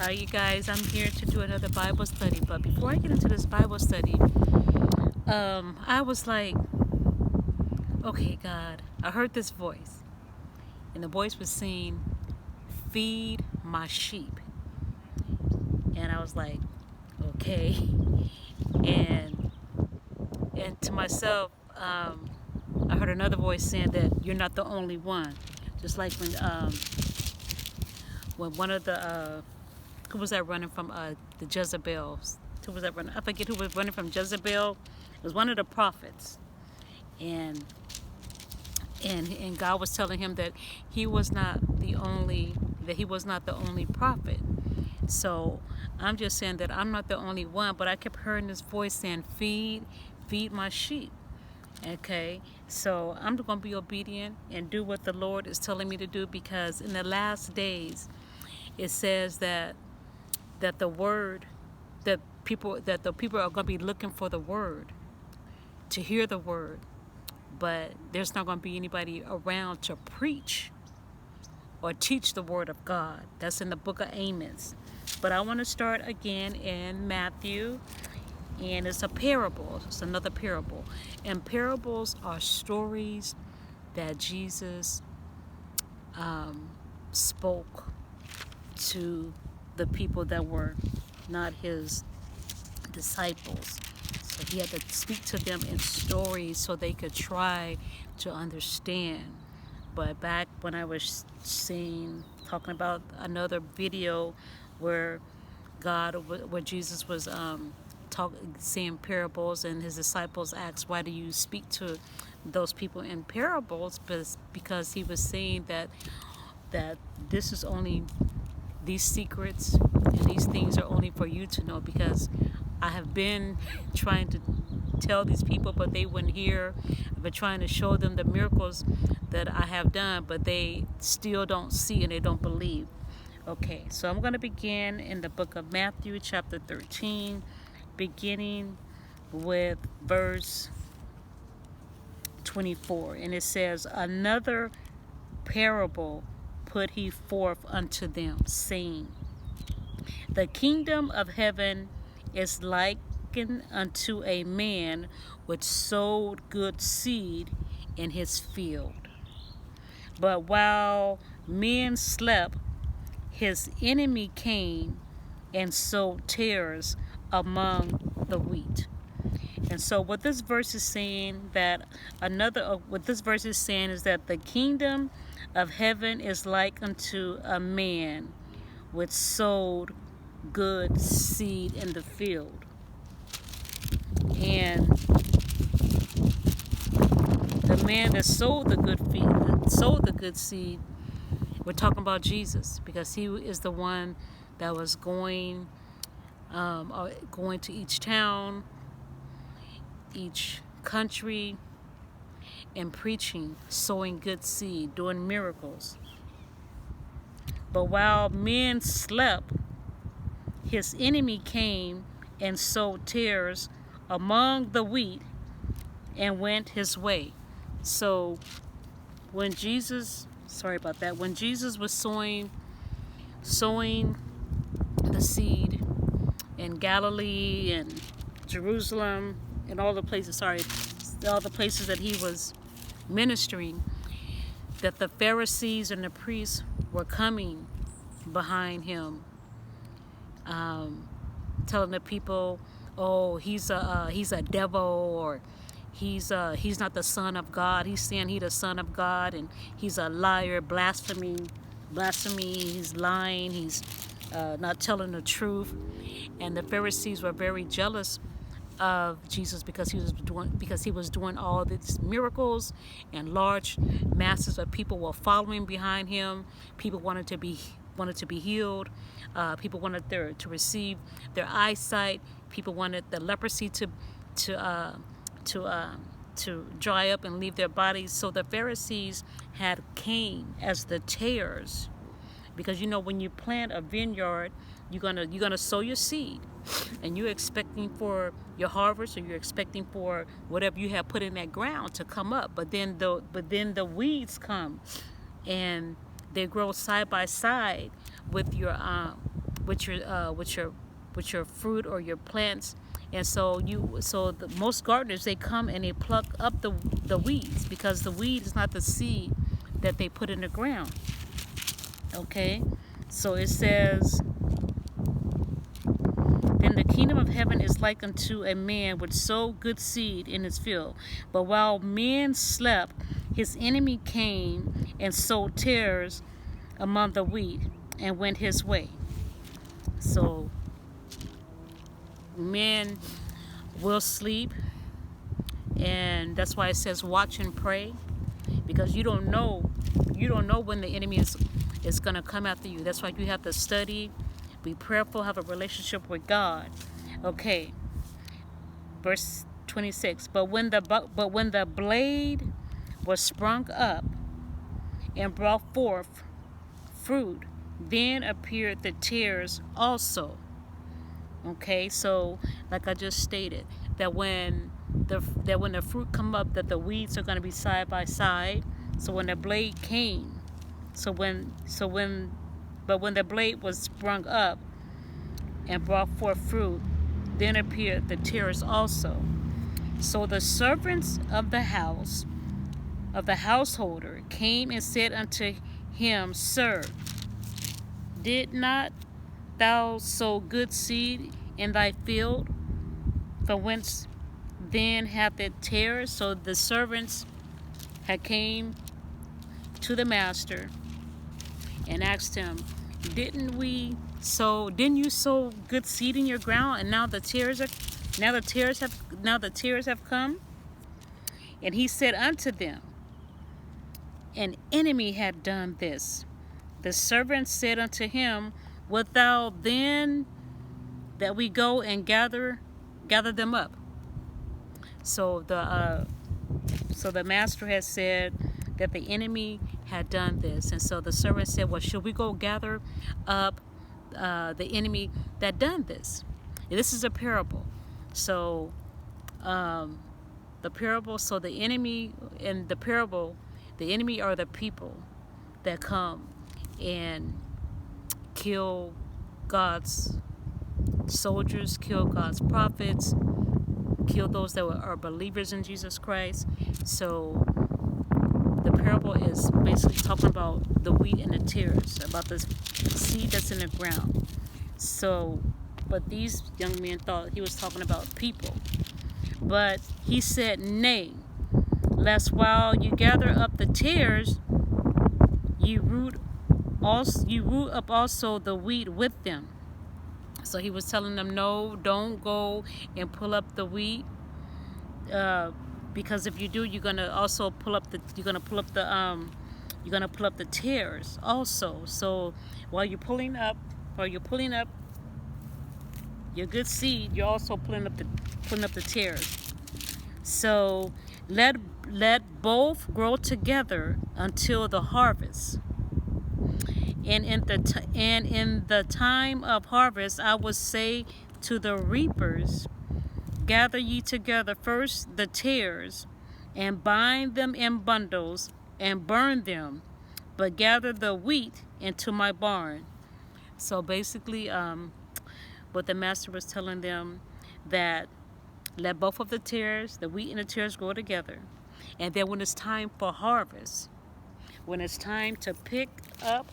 Hi, you guys. I'm here to do another Bible study. But before I get into this Bible study, I was like, okay, God, I heard this voice. And the voice was saying, feed my sheep. And I was like, okay. And and to myself, I heard another voice saying that you're not the only one. Just like when one of the who was that running from the Jezebels? Who was that running? I forget who was running from Jezebel. It was one of the prophets, and and God was telling him that he was not the only prophet. So I'm just saying that I'm not the only one, but I kept hearing this voice saying, feed my sheep. Okay, so I'm going to be obedient and do what the Lord is telling me to do, because in the last days it says that the word that the people are going to be looking for the word, to hear the word, but there's not going to be anybody around to preach or teach the word of God. That's in the book of Amos. But I want to start again in Matthew, and it's a parable. It's another parable. And parables are stories that Jesus spoke to the people that were not his disciples. So he had to speak to them in stories so they could try to understand. But back when I was talking about another video where Jesus was saying parables, and his disciples asked, why do you speak to those people in parables? But because he was saying that this is only, these secrets and these things are only for you to know, because I have been trying to tell these people, but they wouldn't hear. I've been trying to show them the miracles that I have done, but they still don't see and they don't believe. Okay, so I'm going to begin in the book of Matthew, chapter 13, beginning with verse 24. And it says, another parable put he forth unto them, saying, the kingdom of heaven is likened unto a man which sowed good seed in his field. But while men slept, his enemy came and sowed tares among the wheat. And so what this verse is saying, is that the kingdom of heaven is like unto a man which sowed good seed in the field. And the man that sowed the good seed, we're talking about Jesus, because he is the one that was going to each town, each country, and preaching, sowing good seed, doing miracles. But while men slept, his enemy came and sowed tares among the wheat and went his way. So when Jesus was sowing the seed in Galilee and Jerusalem and all the places that he was ministering, that the Pharisees and the priests were coming behind him, telling the people, oh, he's a devil, or he's not the son of God. He's saying he's the son of God, and he's a liar, blasphemy. He's lying. He's not telling the truth. And the Pharisees were very jealous of Jesus because he was doing all these miracles, and large masses of people were following behind him. People wanted to be healed. People wanted to receive their eyesight. People wanted the leprosy to dry up and leave their bodies. So the Pharisees had came as the tares, because when you plant a vineyard, you're gonna sow your seed, and you're expecting for your harvest, or you're expecting for whatever you have put in that ground to come up. But then the weeds come, and they grow side by side with your with your fruit or your plants. And so the most gardeners, they come and they pluck up the weeds, because the weed is not the seed that they put in the ground. Okay, so it says, then the kingdom of heaven is like unto a man which sowed good seed in his field. But while men slept, his enemy came and sowed tares among the wheat and went his way. So men will sleep, and that's why it says watch and pray, because you don't know when the enemy is going to come after you. That's why you have to study, be prayerful, have a relationship with God. Okay, verse 26. But when the blade was sprung up and brought forth fruit, then appeared the tares also. Okay, so like I just stated, that when the fruit come up, that the weeds are going to be side by side. So when the blade came, when the blade was sprung up and brought forth fruit, then appeared the tares also. So the servants of the householder came and said unto him, Sir, did not thou sow good seed in thy field? From whence then hath it tares? So the servants had came to the master and asked him, didn't you sow good seed in your ground, and now the tares have come? And he said unto them, an enemy had done this. The servant said unto him, wilt thou then that we go and gather them up? So the master had said that the enemy had done this, and so the servant said, well, should we go gather up the enemy that done this? And this is a parable. So the enemy in the parable, the enemy are the people that come and kill God's soldiers, kill God's prophets, kill those that are believers in Jesus Christ. So the parable is basically talking about the wheat and the tares, about the seed that's in the ground. So, but these young men thought he was talking about people. But he said, nay, lest while you gather up the tares, you root up also the wheat with them. So he was telling them, no, don't go and pull up the wheat, because if you do, you're gonna pull up the tares also. So while you're pulling up your good seed, you're also pulling up the tares. So let both grow together until the harvest. And in the time of harvest, I will say to the reapers, gather ye together first the tares, and bind them in bundles, and burn them, but gather the wheat into my barn. So basically, what the master was telling them, that let both of the tares, the wheat and the tares, grow together. And then when it's time for harvest, when it's time to pick up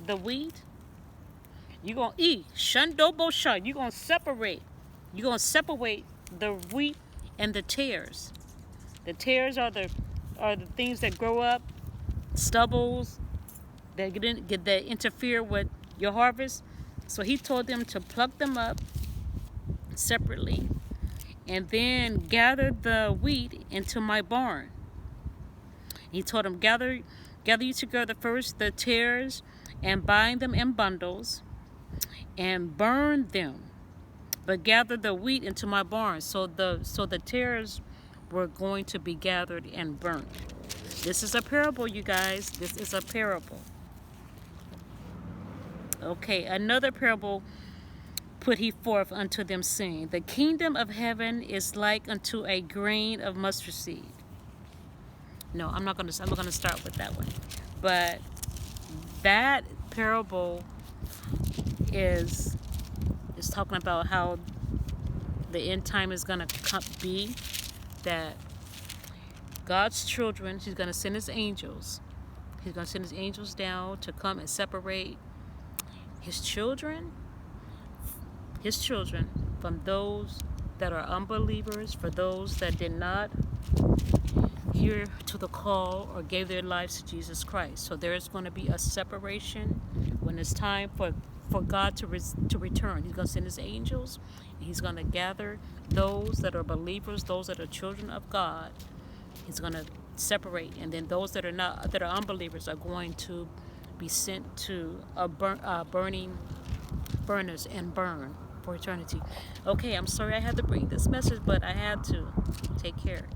the wheat, you're going to eat. Shandobo shun. You're going to separate. You're going to separate the wheat and the tares. The tares are the things that grow up, stubbles, that interfere with your harvest. So he told them to pluck them up separately, and then gather the wheat into my barn. He told them, gather you together first the tares, and bind them in bundles, and burn them, but gather the wheat into my barn. So the tares were going to be gathered and burnt. This is a parable, you guys. This is a parable. Okay, another parable put he forth unto them, saying, the kingdom of heaven is like unto a grain of mustard seed. No, I'm not going to start with that one. But that parable is talking about how the end time is going to be, that God's children, he's going to send his angels. He's going to send his angels down to come and separate his children from those that are unbelievers, for those that did not hear to the call or gave their lives to Jesus Christ. So there is going to be a separation when it's time for God to return. He's going to send his angels, and he's going to gather those that are believers, those that are children of God. He's going to separate, and then those that are unbelievers are going to be sent to burning furnace and burn for eternity. Okay, I'm sorry I had to bring this message, but I had to. Take care.